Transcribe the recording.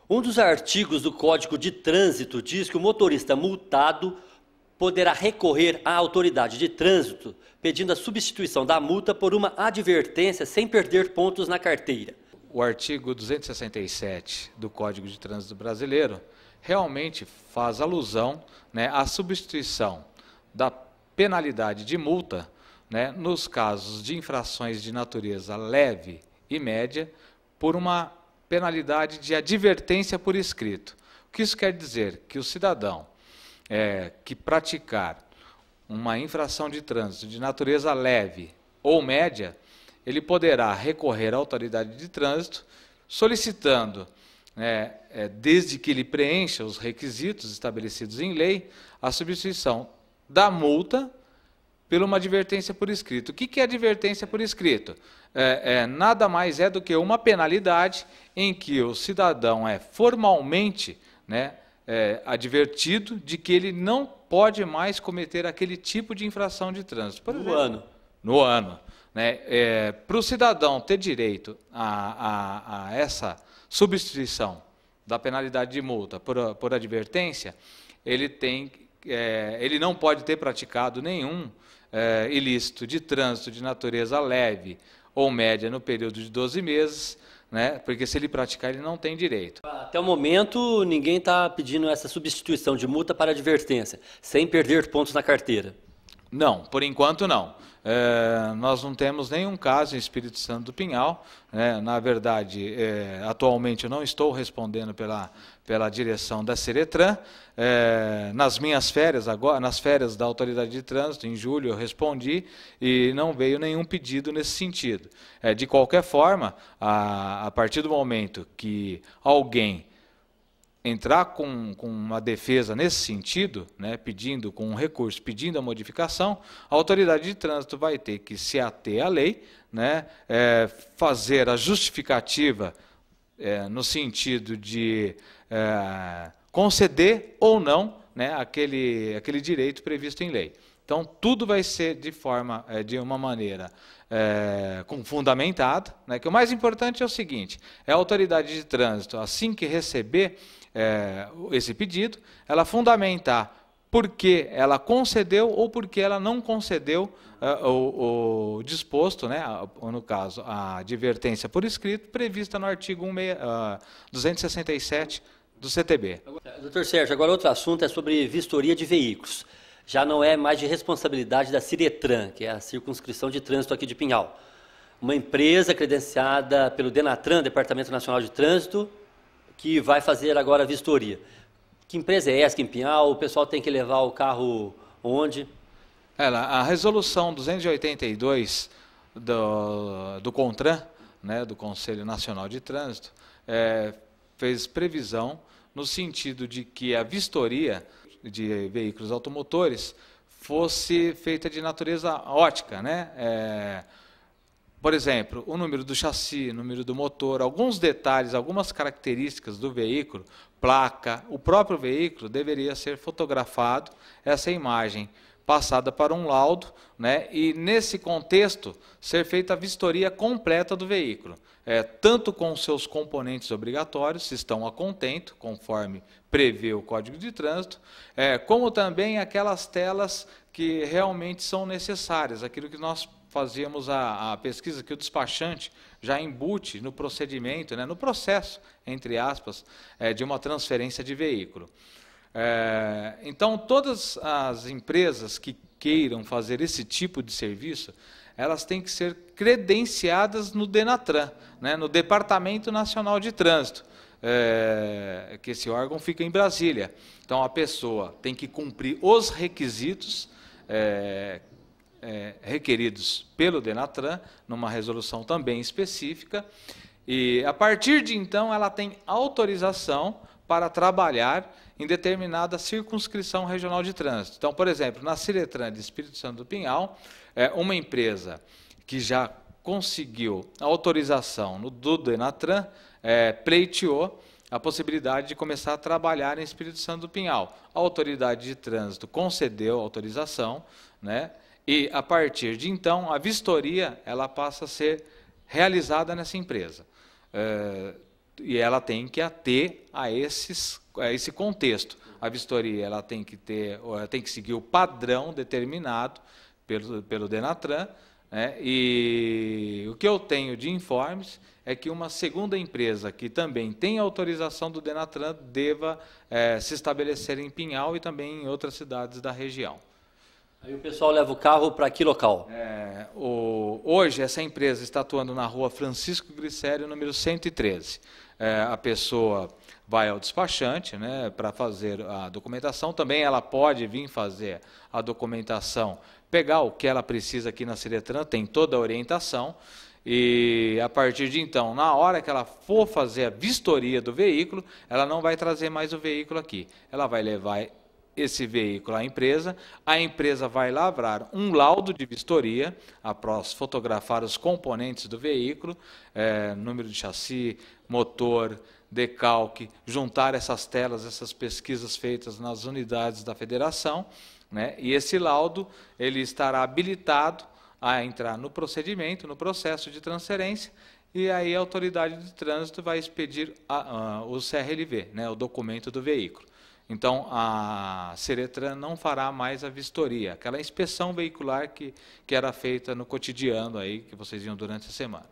Um dos artigos do Código de Trânsito diz que o motorista multado poderá recorrer à autoridade de trânsito pedindo a substituição da multa por uma advertência sem perder pontos na carteira. O artigo 267 do Código de Trânsito Brasileiro realmente faz alusão, à substituição da penalidade de multa, nos casos de infrações de natureza leve e média, por uma penalidade de advertência por escrito. O que isso quer dizer? Que o cidadão que praticar uma infração de trânsito de natureza leve ou média, ele poderá recorrer à autoridade de trânsito solicitando, desde que ele preencha os requisitos estabelecidos em lei, a substituição da multa por uma advertência por escrito. O que é advertência por escrito? Nada mais é do que uma penalidade em que o cidadão é formalmente advertido de que ele não pode mais cometer aquele tipo de infração de trânsito. Por exemplo, no ano. Para o cidadão ter direito a essa substituição da penalidade de multa por advertência, ele não pode ter praticado nenhum ilícito de trânsito de natureza leve ou média no período de 12 meses, porque se ele praticar, ele não tem direito. Até o momento, ninguém está pedindo essa substituição de multa para advertência, sem perder pontos na carteira. Não, por enquanto não. Nós não temos nenhum caso em Espírito Santo do Pinhal. Na verdade, atualmente eu não estou respondendo pela direção da Ciretran. Nas minhas férias, agora, nas férias da Autoridade de Trânsito, em julho, eu respondi e não veio nenhum pedido nesse sentido. De qualquer forma, a partir do momento que alguém entrar com uma defesa nesse sentido, pedindo com um recurso, pedindo a modificação, a autoridade de trânsito vai ter que se ater à lei, fazer a justificativa no sentido de conceder ou não aquele direito previsto em lei. Então, tudo vai ser de uma maneira fundamentada, que o mais importante é o seguinte: a autoridade de trânsito, assim que receber esse pedido, ela fundamentar por que ela concedeu ou por que ela não concedeu o disposto, no caso, a advertência por escrito, prevista no artigo 267 do CTB. Doutor Sérgio, agora outro assunto é sobre vistoria de veículos. Já não é mais de responsabilidade da Ciretran, que é a circunscrição de trânsito aqui de Pinhal. Uma empresa credenciada pelo Denatran, Departamento Nacional de Trânsito, que vai fazer agora a vistoria. Que empresa é essa aqui em Pinhal? O pessoal tem que levar o carro onde? A resolução 282 do CONTRAN, do Conselho Nacional de Trânsito, fez previsão no sentido de que a vistoria de veículos automotores fosse feita de natureza ótica, por exemplo, o número do chassi, o número do motor, alguns detalhes, algumas características do veículo, placa, o próprio veículo deveria ser fotografado, essa imagem passada para um laudo, e nesse contexto ser feita a vistoria completa do veículo, tanto com seus componentes obrigatórios, se estão a contento, conforme prevê o Código de Trânsito, como também aquelas telas que realmente são necessárias, aquilo que nós fazíamos a pesquisa, que o despachante já embute no procedimento, no processo, entre aspas, de uma transferência de veículo. Então, todas as empresas que queiram fazer esse tipo de serviço, elas têm que ser credenciadas no Denatran, no Departamento Nacional de Trânsito, que esse órgão fica em Brasília. Então, a pessoa tem que cumprir os requisitos requeridos pelo Denatran, numa resolução também específica, e a partir de então ela tem autorização para trabalhar em determinada circunscrição regional de trânsito. Então, por exemplo, na Ciretran de Espírito Santo do Pinhal, uma empresa que já conseguiu a autorização do Denatran, pleiteou a possibilidade de começar a trabalhar em Espírito Santo do Pinhal. A autoridade de trânsito concedeu a autorização, e a partir de então a vistoria ela passa a ser realizada nessa empresa. E ela tem que ater a esse contexto. A vistoria ela tem que seguir o padrão determinado pelo Denatran, né? E o que eu tenho de informes é que uma segunda empresa que também tem autorização do Denatran deva se estabelecer em Pinhal e também em outras cidades da região. Aí o pessoal leva o carro para que local? Hoje, essa empresa está atuando na rua Francisco Glicério, número 113. A pessoa vai ao despachante, né, para fazer a documentação. Também ela pode vir fazer a documentação, pegar o que ela precisa aqui na Ciretran, tem toda a orientação. E a partir de então, na hora que ela for fazer a vistoria do veículo, ela não vai trazer mais o veículo aqui. Ela vai levar esse veículo à empresa, a empresa vai lavrar um laudo de vistoria, após fotografar os componentes do veículo, número de chassi, motor, decalque, juntar essas telas, essas pesquisas feitas nas unidades da federação, né? E esse laudo ele estará habilitado a entrar no procedimento, no processo de transferência, e aí a autoridade de trânsito vai expedir o CRLV, né, o documento do veículo. Então, a Ciretran não fará mais a vistoria, aquela inspeção veicular que era feita no cotidiano aí, que vocês viam durante a semana.